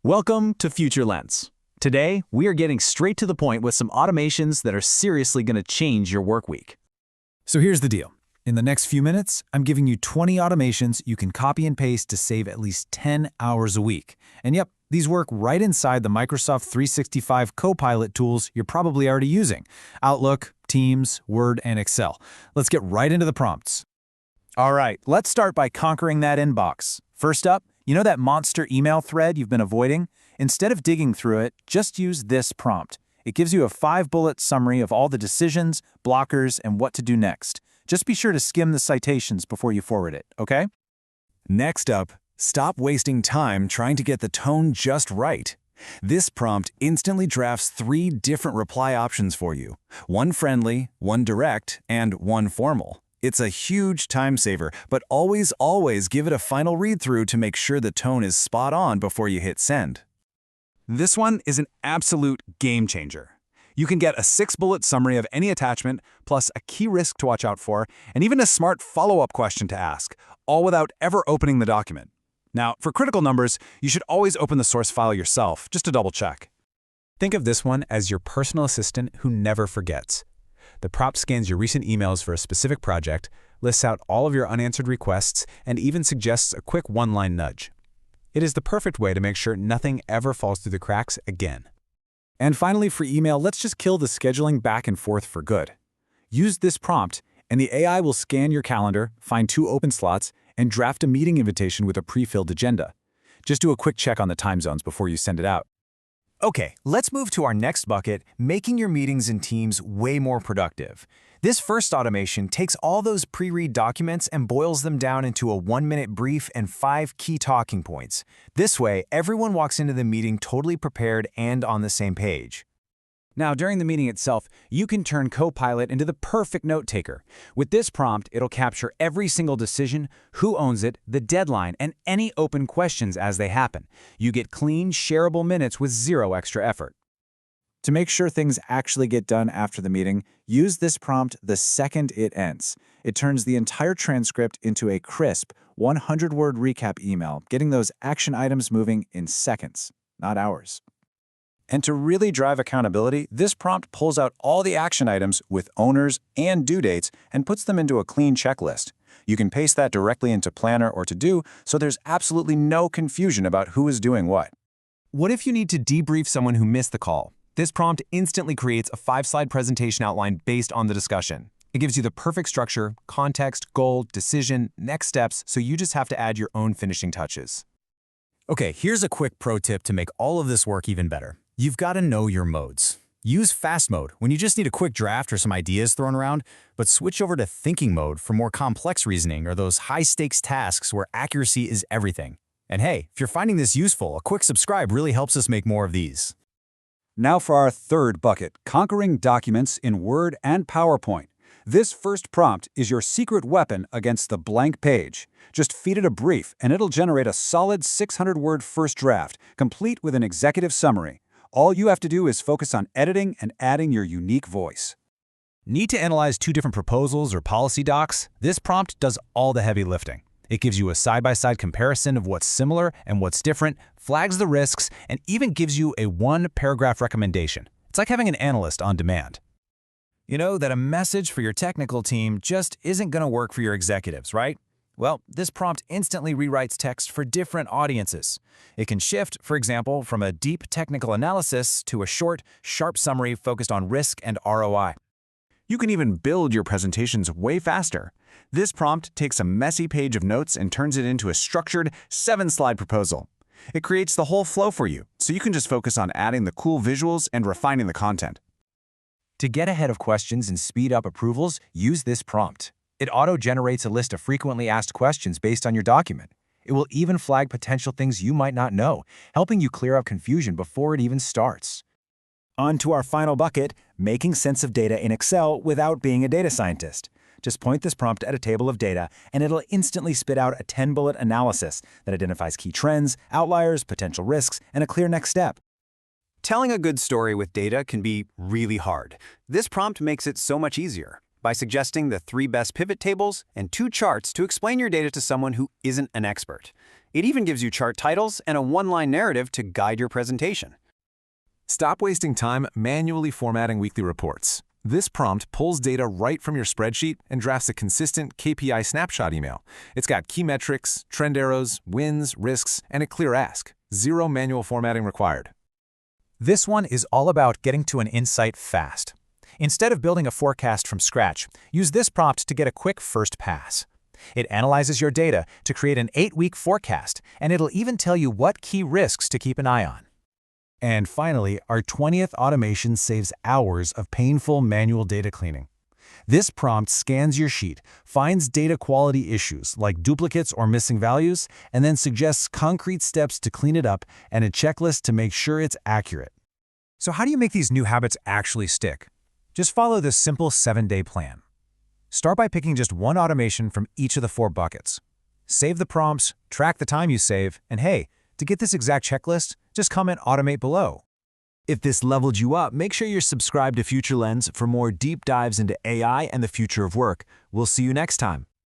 Welcome to FutureLens. Today, we are getting straight to the point with some automations that are seriously going to change your work week. So here's the deal. In the next few minutes, I'm giving you 20 automations you can copy and paste to save at least 10 hours a week. And yep, these work right inside the Microsoft 365 Copilot tools you're probably already using: Outlook, Teams, Word, and Excel. Let's get right into the prompts. All right, let's start by conquering that inbox. First up, you know that monster email thread you've been avoiding? Instead of digging through it, just use this prompt. It gives you a 5-bullet summary of all the decisions, blockers, and what to do next. Just be sure to skim the citations before you forward it, okay? Next up, stop wasting time trying to get the tone just right. This prompt instantly drafts 3 different reply options for you: one friendly, one direct, and one formal. It's a huge time saver, but always give it a final read-through to make sure the tone is spot on before you hit send. This one is an absolute game changer. You can get a 6-bullet summary of any attachment, plus a key risk to watch out for, and even a smart follow-up question to ask, all without ever opening the document. Now, for critical numbers, you should always open the source file yourself, just to double-check. Think of this one as your personal assistant who never forgets. The prompt scans your recent emails for a specific project, lists out all of your unanswered requests, and even suggests a quick one-line nudge. It is the perfect way to make sure nothing ever falls through the cracks again. And finally, for email, let's just kill the scheduling back and forth for good. Use this prompt, and the AI will scan your calendar, find 2 open slots, and draft a meeting invitation with a pre-filled agenda. Just do a quick check on the time zones before you send it out. Okay, let's move to our next bucket, making your meetings in Teams way more productive. This first automation takes all those pre-read documents and boils them down into a 1-minute brief and 5 key talking points. This way, everyone walks into the meeting totally prepared and on the same page. Now, during the meeting itself, you can turn Copilot into the perfect note-taker. With this prompt, it'll capture every single decision, who owns it, the deadline, and any open questions as they happen. You get clean, shareable minutes with 0 extra effort. To make sure things actually get done after the meeting, use this prompt the second it ends. It turns the entire transcript into a crisp, 100-word recap email, getting those action items moving in seconds, not hours. And to really drive accountability, this prompt pulls out all the action items with owners and due dates and puts them into a clean checklist. You can paste that directly into Planner or To Do, so there's absolutely no confusion about who is doing what. What if you need to debrief someone who missed the call? This prompt instantly creates a 5-slide presentation outline based on the discussion. It gives you the perfect structure, context, goal, decision, next steps, so you just have to add your own finishing touches. Okay, here's a quick pro tip to make all of this work even better. You've got to know your modes. Use fast mode when you just need a quick draft or some ideas thrown around, but switch over to thinking mode for more complex reasoning or those high-stakes tasks where accuracy is everything. And hey, if you're finding this useful, a quick subscribe really helps us make more of these. Now for our third bucket, conquering documents in Word and PowerPoint. This first prompt is your secret weapon against the blank page. Just feed it a brief, and it'll generate a solid 600-word first draft, complete with an executive summary. All you have to do is focus on editing and adding your unique voice. Need to analyze 2 different proposals or policy docs? This prompt does all the heavy lifting. It gives you a side-by-side comparison of what's similar and what's different, flags the risks, and even gives you a 1-paragraph recommendation. It's like having an analyst on demand. You know that a message for your technical team just isn't going to work for your executives, right? Well, this prompt instantly rewrites text for different audiences. It can shift, for example, from a deep technical analysis to a short, sharp summary focused on risk and ROI. You can even build your presentations way faster. This prompt takes a messy page of notes and turns it into a structured 7-slide proposal. It creates the whole flow for you, so you can just focus on adding the cool visuals and refining the content. To get ahead of questions and speed up approvals, use this prompt. It auto-generates a list of frequently asked questions based on your document. It will even flag potential things you might not know, helping you clear up confusion before it even starts. On to our final bucket, making sense of data in Excel without being a data scientist. Just point this prompt at a table of data, and it'll instantly spit out a 10-bullet analysis that identifies key trends, outliers, potential risks, and a clear next step. Telling a good story with data can be really hard. This prompt makes it so much easier by suggesting the 3 best pivot tables and 2 charts to explain your data to someone who isn't an expert. It even gives you chart titles and a one-line narrative to guide your presentation. Stop wasting time manually formatting weekly reports. This prompt pulls data right from your spreadsheet and drafts a consistent KPI snapshot email. It's got key metrics, trend arrows, wins, risks, and a clear ask. Zero manual formatting required. This one is all about getting to an insight fast. Instead of building a forecast from scratch, use this prompt to get a quick first pass. It analyzes your data to create an 8-week forecast, and it'll even tell you what key risks to keep an eye on. And finally, our 20th automation saves hours of painful manual data cleaning. This prompt scans your sheet, finds data quality issues like duplicates or missing values, and then suggests concrete steps to clean it up and a checklist to make sure it's accurate. So how do you make these new habits actually stick? Just follow this simple 7-day plan. Start by picking just one automation from each of the 4 buckets. Save the prompts, track the time you save, and hey, to get this exact checklist, just comment "Automate" below. If this leveled you up, make sure you're subscribed to FutureLens for more deep dives into AI and the future of work. We'll see you next time.